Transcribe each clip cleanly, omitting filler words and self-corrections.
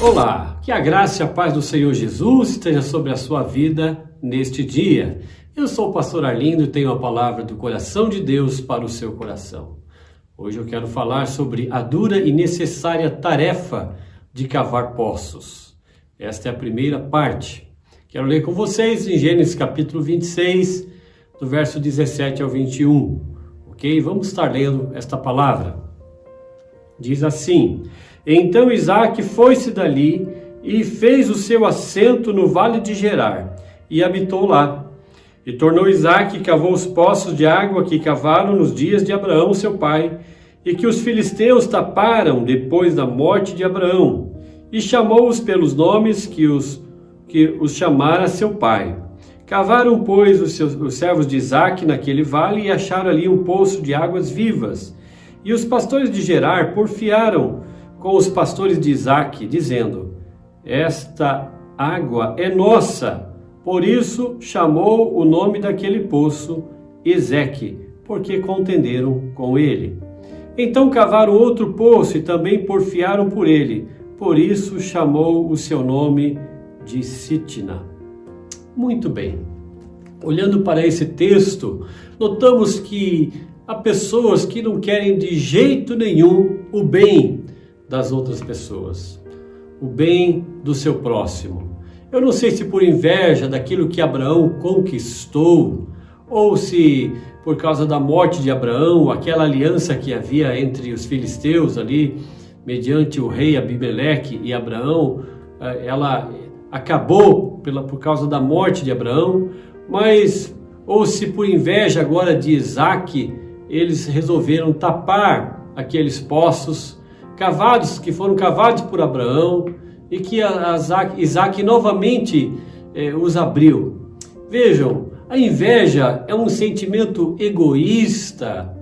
Olá, que a graça e a paz do Senhor Jesus esteja sobre a sua vida neste dia. Eu sou o pastor Arlindo e tenho a palavra do coração de Deus para o seu coração. Hoje eu quero falar sobre a dura e necessária tarefa de cavar poços. Esta é a primeira parte. Quero ler com vocês em Gênesis capítulo 26, do verso 17 ao 21. Ok? Vamos estar lendo esta palavra. Diz assim: Então Isaque foi-se dali e fez o seu assento no vale de Gerar, e habitou lá. E tornou Isaque e cavou os poços de água que cavaram nos dias de Abraão, seu pai, e que os filisteus taparam depois da morte de Abraão, e chamou-os pelos nomes que os chamara seu pai. Cavaram, pois, os servos de Isaque naquele vale e acharam ali um poço de águas vivas. E os pastores de Gerar porfiaram com os pastores de Isaque, dizendo: Esta água é nossa. Por isso chamou o nome daquele poço Ezeque, porque contenderam com ele. Então cavaram outro poço e também porfiaram por ele. Por isso chamou o seu nome de Sitna. Muito bem. Olhando para esse texto, notamos que há pessoas que não querem de jeito nenhum o bem das outras pessoas, o bem do seu próximo. Eu não sei se por inveja daquilo que Abraão conquistou, ou se por causa da morte de Abraão, aquela aliança que havia entre os filisteus ali, mediante o rei Abimeleque e Abraão, ela acabou por causa da morte de Abraão, ou se por inveja agora de Isaque, eles resolveram tapar aqueles poços que foram cavados por Abraão e que Isaque novamente os abriu. Vejam, a inveja é um sentimento egoísta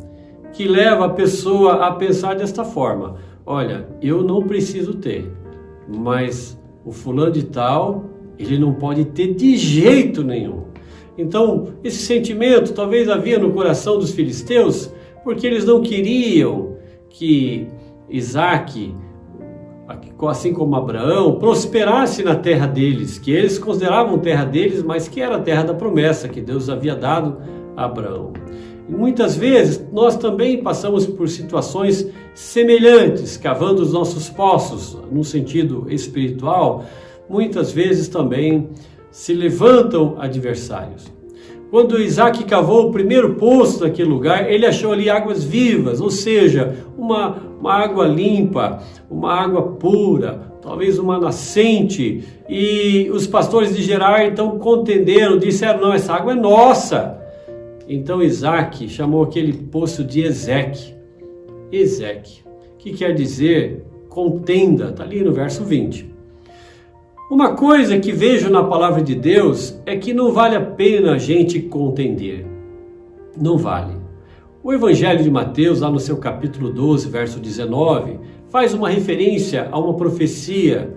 que leva a pessoa a pensar desta forma: olha, eu não preciso ter, mas o fulano de tal, ele não pode ter de jeito nenhum. Então, esse sentimento talvez havia no coração dos filisteus, porque eles não queriam que Isaque, assim como Abraão, prosperasse na terra deles, que eles consideravam terra deles, mas que era a terra da promessa que Deus havia dado a Abraão. E muitas vezes nós também passamos por situações semelhantes, cavando os nossos poços, no sentido espiritual. Muitas vezes também se levantam adversários. Quando Isaque cavou o primeiro poço naquele lugar, ele achou ali águas vivas, ou seja, uma água limpa, uma água pura, talvez uma nascente. E os pastores de Gerar então contenderam, disseram: não, essa água é nossa. Então Isaque chamou aquele poço de Ezeque. Ezeque, que quer dizer contenda, está ali no verso 20. Uma coisa que vejo na palavra de Deus é que não vale a pena a gente contender. Não vale. O Evangelho de Mateus, lá no seu capítulo 12, verso 19, faz uma referência a uma profecia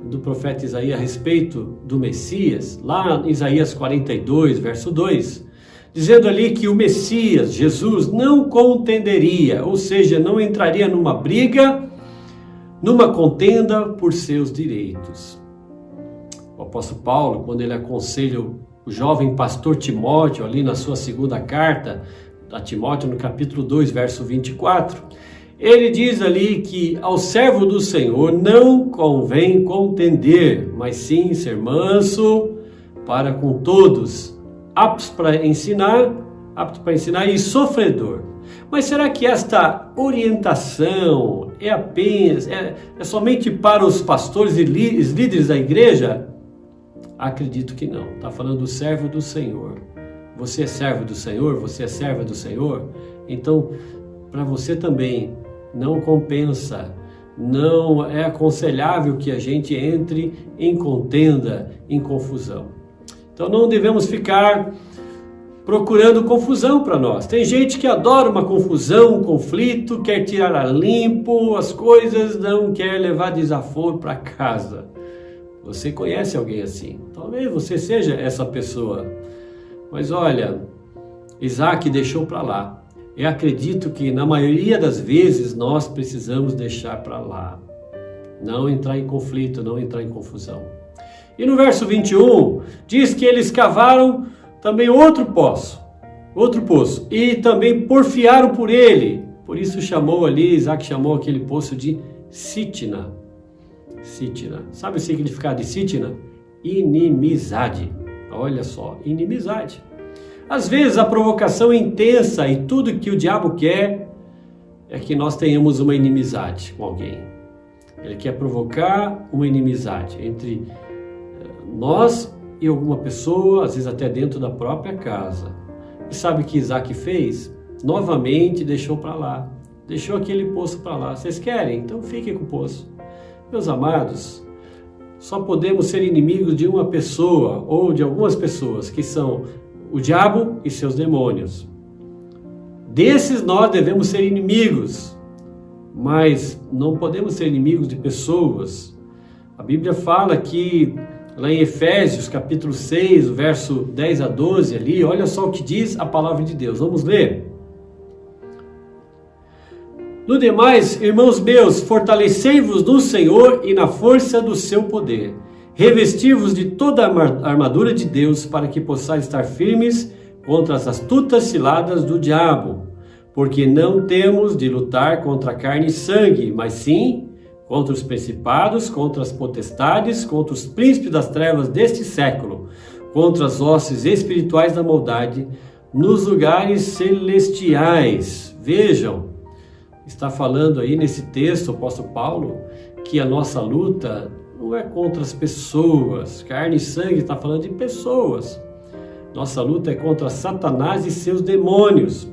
do profeta Isaías a respeito do Messias, lá em Isaías 42, verso 2, dizendo ali que o Messias, Jesus, não contenderia, ou seja, não entraria numa briga, numa contenda por seus direitos. O apóstolo Paulo, quando ele aconselha o jovem pastor Timóteo, ali na sua segunda carta a Timóteo, no capítulo 2, verso 24, ele diz ali que ao servo do Senhor não convém contender, mas sim ser manso para com todos, apto para ensinar e sofredor. Mas será que esta orientação é somente para os pastores e líderes da igreja? Acredito que não. Está falando do servo do Senhor. Você é servo do Senhor? Você é serva do Senhor? Então, para você também não compensa, não é aconselhável que a gente entre em contenda, em confusão. Então não devemos ficar procurando confusão para nós. Tem gente que adora uma confusão, um conflito, quer tirar a limpo as coisas, não quer levar desaforo para casa. Você conhece alguém assim? Talvez você seja essa pessoa. Mas olha, Isaque deixou para lá. Eu acredito que na maioria das vezes nós precisamos deixar para lá. não entrar em conflito, não entrar em confusão. E no verso 21, diz que eles cavaram também outro poço, e também porfiaram por ele. Por isso Isaac chamou aquele poço de Sitna. Sitna. Sabe o significado de Sitna? Inimizade. Olha só, inimizade. Às vezes a provocação é intensa e tudo que o diabo quer é que nós tenhamos uma inimizade com alguém. Ele quer provocar uma inimizade entre nós e alguma pessoa, às vezes até dentro da própria casa. E sabe o que Isaac fez? Novamente deixou para lá. Deixou aquele poço para lá. Vocês querem? Então fiquem com o poço. Meus amados, só podemos ser inimigos de uma pessoa ou de algumas pessoas, que são o diabo e seus demônios. Desses nós devemos ser inimigos, mas não podemos ser inimigos de pessoas. A Bíblia fala que, lá em Efésios, capítulo 6, verso 10 a 12, ali, olha só o que diz a palavra de Deus. Vamos ler. No demais, irmãos meus, fortalecei-vos no Senhor e na força do seu poder. Revesti-vos de toda a armadura de Deus, para que possais estar firmes contra as astutas ciladas do diabo. Porque não temos de lutar contra carne e sangue, mas sim contra os principados, contra as potestades, contra os príncipes das trevas deste século, contra as hostes espirituais da maldade nos lugares celestiais. Vejam, está falando aí nesse texto, o apóstolo Paulo, que a nossa luta não é contra as pessoas. Carne e sangue está falando de pessoas. Nossa luta é contra Satanás e seus demônios.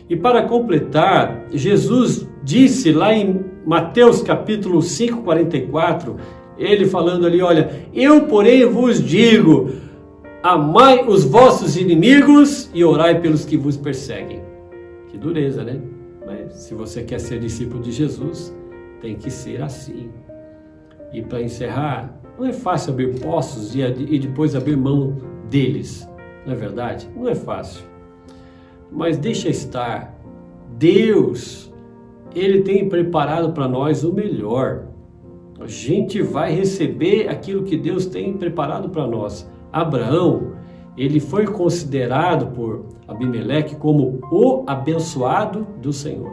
E para completar, Jesus disse lá em Mateus capítulo 5, 44, ele falando ali, olha, eu porém vos digo, amai os vossos inimigos e orai pelos que vos perseguem. Que dureza, né? Mas se você quer ser discípulo de Jesus, tem que ser assim. E para encerrar, não é fácil abrir poços e depois abrir mão deles, não é verdade? Não é fácil. Mas deixa estar. Deus, Ele tem preparado para nós o melhor. A gente vai receber aquilo que Deus tem preparado para nós. Abraão, ele foi considerado por Abimeleque como o abençoado do Senhor.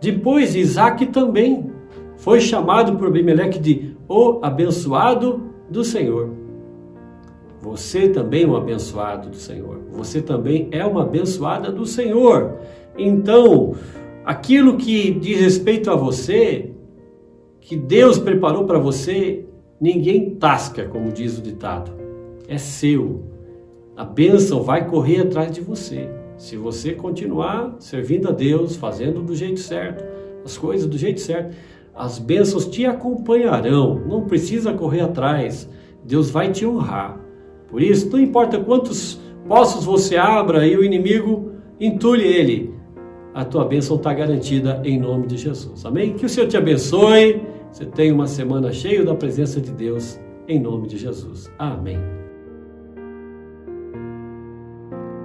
Depois, Isaac também foi chamado por Abimeleque de o abençoado do Senhor. Você também é um abençoado do Senhor. Você também é uma abençoada do Senhor. Então, aquilo que diz respeito a você, que Deus preparou para você, ninguém tasca, como diz o ditado. É seu. A bênção vai correr atrás de você. Se você continuar servindo a Deus, fazendo do jeito certo, as coisas do jeito certo, as bênçãos te acompanharão. Não precisa correr atrás. Deus vai te honrar. Por isso, não importa quantos poços você abra e o inimigo entulhe ele, a tua bênção está garantida em nome de Jesus. Amém? Que o Senhor te abençoe. Você tenha uma semana cheia da presença de Deus em nome de Jesus. Amém.